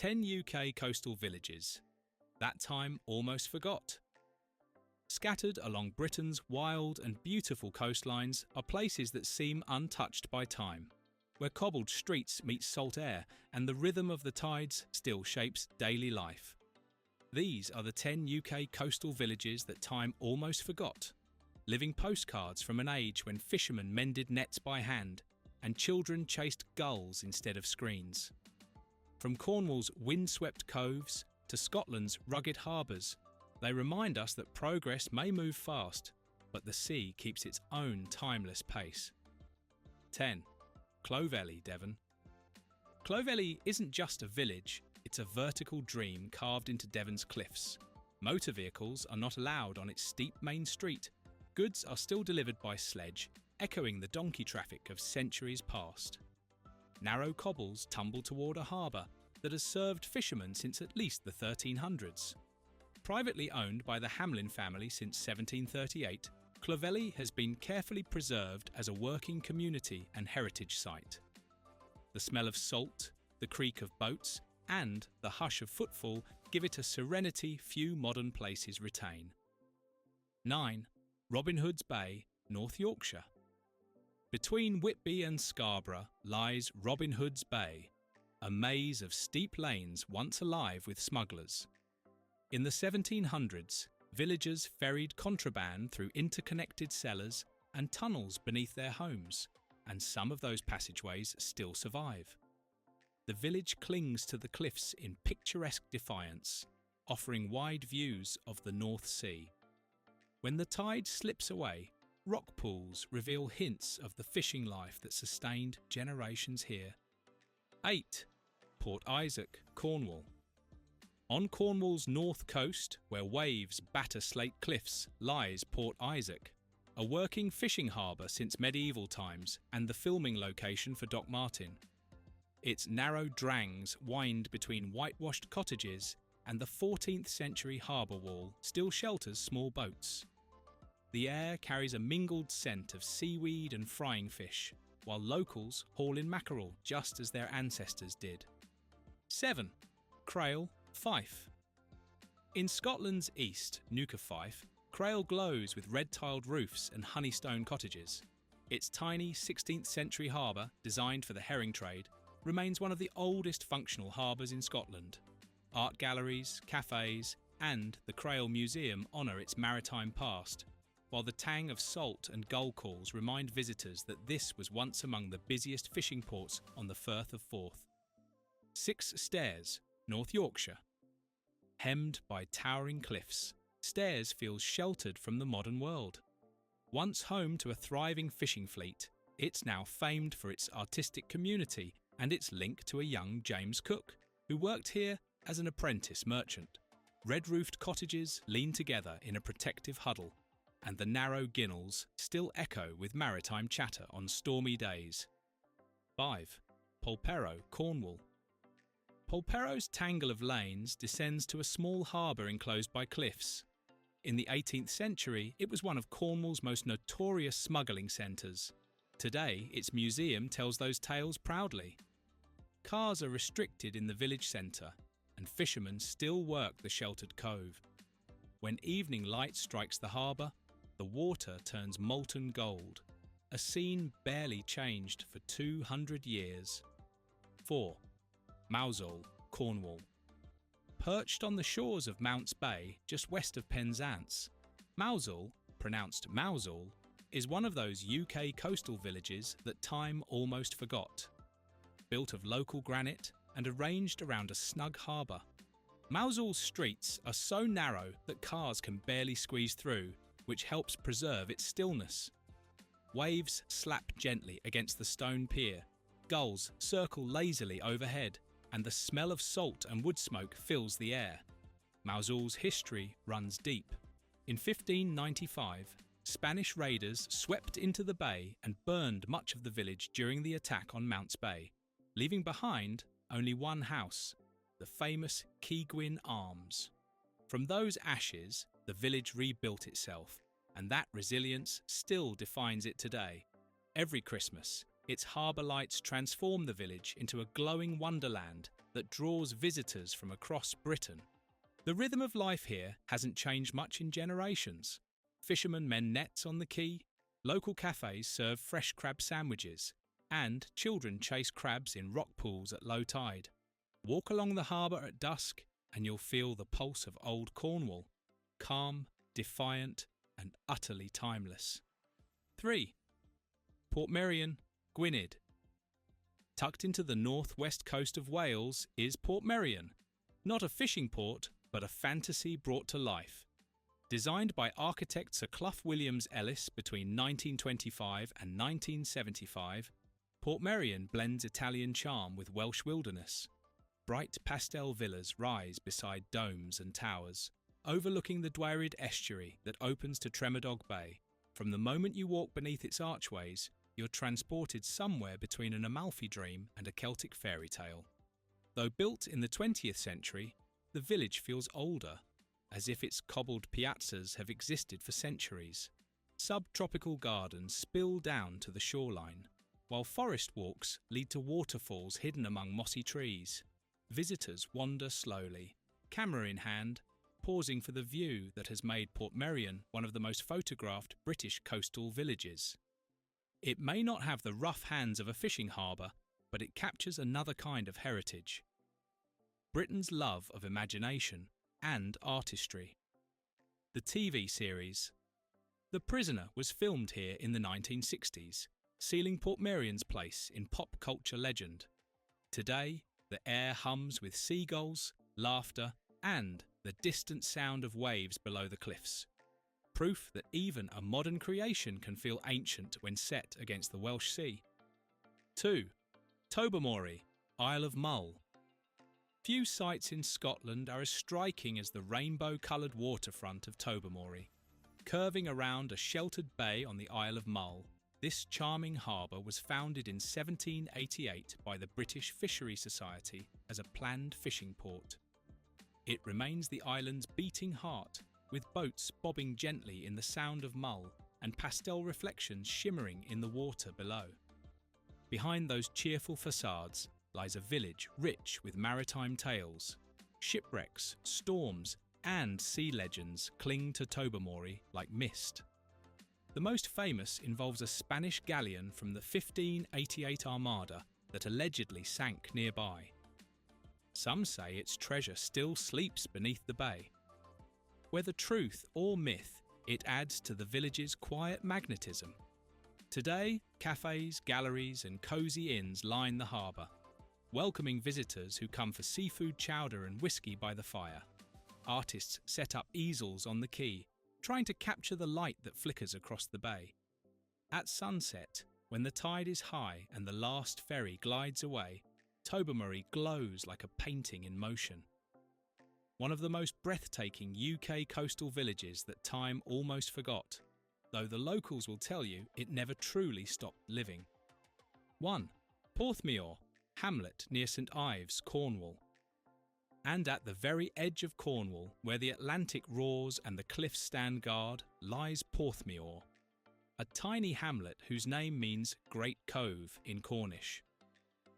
10 UK coastal villages. That time almost forgot. Scattered along Britain's wild and beautiful coastlines are places that seem untouched by time, where cobbled streets meet salt air and the rhythm of the tides still shapes daily life. These are the 10 UK coastal villages that time almost forgot, living postcards from an age when fishermen mended nets by hand and children chased gulls instead of screens. From Cornwall's windswept coves to Scotland's rugged harbours, they remind us that progress may move fast, but the sea keeps its own timeless pace. 10. Clovelly, Devon. Clovelly isn't just a village, it's a vertical dream carved into Devon's cliffs. Motor vehicles are not allowed on its steep main street. Goods are still delivered by sledge, echoing the donkey traffic of centuries past. Narrow cobbles tumble toward a harbour that has served fishermen since at least the 1300s. Privately owned by the Hamlyn family since 1738, Clovelly has been carefully preserved as a working community and heritage site. The smell of salt, the creak of boats, and the hush of footfall give it a serenity few modern places retain. 9. Robin Hood's Bay, North Yorkshire. Between Whitby and Scarborough lies Robin Hood's Bay, a maze of steep lanes once alive with smugglers. In the 1700s, villagers ferried contraband through interconnected cellars and tunnels beneath their homes, and some of those passageways still survive. The village clings to the cliffs in picturesque defiance, offering wide views of the North Sea. When the tide slips away, rock pools reveal hints of the fishing life that sustained generations here. 8. Port Isaac, Cornwall. On Cornwall's north coast, where waves batter slate cliffs, lies Port Isaac, a working fishing harbour since medieval times and the filming location for Doc Martin. Its narrow drangs wind between whitewashed cottages, and the 14th century harbour wall still shelters small boats. The air carries a mingled scent of seaweed and frying fish, while locals haul in mackerel just as their ancestors did. 7. Crail, Fife. In Scotland's east, Nuka Fife, Crail glows with red-tiled roofs and honeystone cottages. Its tiny 16th century harbour, designed for the herring trade, remains one of the oldest functional harbours in Scotland. Art galleries, cafes, and the Crail Museum honour its maritime past, while the tang of salt and gull calls remind visitors that this was once among the busiest fishing ports on the Firth of Forth. 6 Staithes, North Yorkshire. Hemmed by towering cliffs, Staithes feels sheltered from the modern world. Once home to a thriving fishing fleet, it's now famed for its artistic community and its link to a young James Cook, who worked here as an apprentice merchant. Red-roofed cottages lean together in a protective huddle, and the narrow ginnels still echo with maritime chatter on stormy days. 5. Polperro, Cornwall. Polperro's tangle of lanes descends to a small harbour enclosed by cliffs. In the 18th century, it was one of Cornwall's most notorious smuggling centres. Today, its museum tells those tales proudly. Cars are restricted in the village centre, and fishermen still work the sheltered cove. When evening light strikes the harbour, the water turns molten gold, a scene barely changed for 200 years. 4. Mousehole, Cornwall. Perched on the shores of Mounts Bay, just west of Penzance, Mousehole, pronounced Mousehole, is one of those UK coastal villages that time almost forgot. Built of local granite and arranged around a snug harbour, Mousehole's streets are so narrow that cars can barely squeeze through, which helps preserve its stillness. Waves slap gently against the stone pier, gulls circle lazily overhead, and the smell of salt and wood smoke fills the air. Mousehole's history runs deep. In 1595, Spanish raiders swept into the bay and burned much of the village during the attack on Mounts Bay, leaving behind only one house, the famous Keigwin Arms. From those ashes, the village rebuilt itself, and that resilience still defines it today. Every Christmas, its harbour lights transform the village into a glowing wonderland, that draws visitors from across Britain. The rhythm of life here hasn't changed much in generations. Fishermen mend nets on the quay, local cafes serve fresh crab sandwiches, and children chase crabs in rock pools at low tide. Walk along the harbour at dusk and you'll feel the pulse of old Cornwall, calm, defiant, and utterly timeless. 3. Portmeirion, Gwynedd. Tucked into the northwest coast of Wales is Portmeirion, not a fishing port, but a fantasy brought to life. Designed by architect Sir Clough Williams Ellis between 1925 and 1975, Portmeirion blends Italian charm with Welsh wilderness. Bright pastel villas rise beside domes and towers, overlooking the Dwyryd estuary that opens to Tremedog Bay. From the moment you walk beneath its archways, you're transported somewhere between an Amalfi dream and a Celtic fairy tale. Though built in the 20th century, the village feels older, as if its cobbled piazzas have existed for centuries. Subtropical gardens spill down to the shoreline, while forest walks lead to waterfalls hidden among mossy trees. Visitors wander slowly, camera in hand, pausing for the view that has made Portmeirion one of the most photographed British coastal villages. It may not have the rough hands of a fishing harbour, but it captures another kind of heritage. Britain's love of imagination and artistry. The TV series The Prisoner was filmed here in the 1960s, sealing Portmeirion's place in pop culture legend. Today, the air hums with seagulls, laughter, and the distant sound of waves below the cliffs. Proof that even a modern creation can feel ancient when set against the Welsh Sea. 2. Tobermory, Isle of Mull. Few sights in Scotland are as striking as the rainbow-coloured waterfront of Tobermory. Curving around a sheltered bay on the Isle of Mull, this charming harbour was founded in 1788 by the British Fishery Society as a planned fishing port. It remains the island's beating heart, with boats bobbing gently in the Sound of Mull and pastel reflections shimmering in the water below. Behind those cheerful facades lies a village rich with maritime tales. Shipwrecks, storms, and sea legends cling to Tobermory like mist. The most famous involves a Spanish galleon from the 1588 Armada that allegedly sank nearby. Some say its treasure still sleeps beneath the bay. Whether truth or myth, it adds to the village's quiet magnetism. Today, cafes, galleries and cosy inns line the harbour, welcoming visitors who come for seafood chowder and whiskey by the fire. Artists set up easels on the quay, trying to capture the light that flickers across the bay. At sunset, when the tide is high and the last ferry glides away, Tobermory glows like a painting in motion. One of the most breathtaking UK coastal villages that time almost forgot, though the locals will tell you it never truly stopped living. 1. Porthmeor, hamlet near St Ives, Cornwall. And at the very edge of Cornwall, where the Atlantic roars and the cliffs stand guard, lies Porthmeor, a tiny hamlet whose name means Great Cove in Cornish.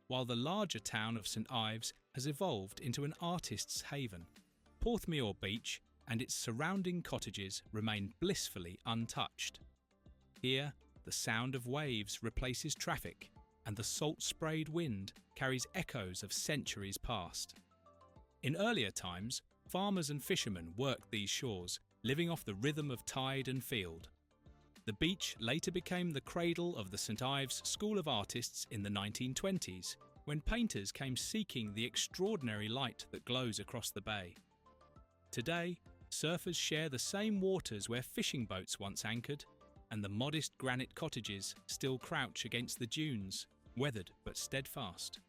While the larger town of St Ives has evolved into an artist's haven, Porthmeor Beach and its surrounding cottages remain blissfully untouched. Here, the sound of waves replaces traffic, and the salt-sprayed wind carries echoes of centuries past. In earlier times, farmers and fishermen worked these shores, living off the rhythm of tide and field. The beach later became the cradle of the St Ives School of Artists in the 1920s, when painters came seeking the extraordinary light that glows across the bay. Today, surfers share the same waters where fishing boats once anchored, and the modest granite cottages still crouch against the dunes, weathered but steadfast.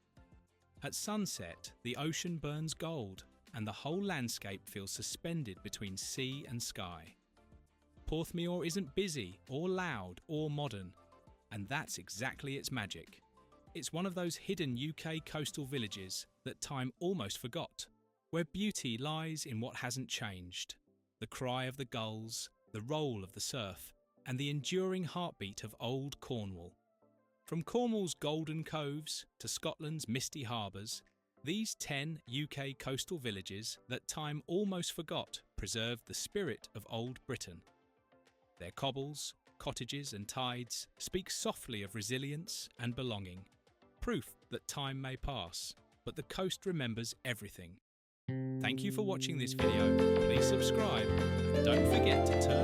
At sunset, the ocean burns gold, and the whole landscape feels suspended between sea and sky. Porthmeor isn't busy or loud or modern, and that's exactly its magic. It's one of those hidden UK coastal villages that time almost forgot, where beauty lies in what hasn't changed: the cry of the gulls, the roll of the surf, and the enduring heartbeat of old Cornwall. From Cornwall's golden coves to Scotland's misty harbours, These 10 UK coastal villages that time almost forgot preserve the spirit of old Britain. Their cobbles, cottages and tides speak softly of resilience and belonging, proof that time may pass, but the coast remembers everything. Thank you for watching this video. Please subscribe and don't forget to turn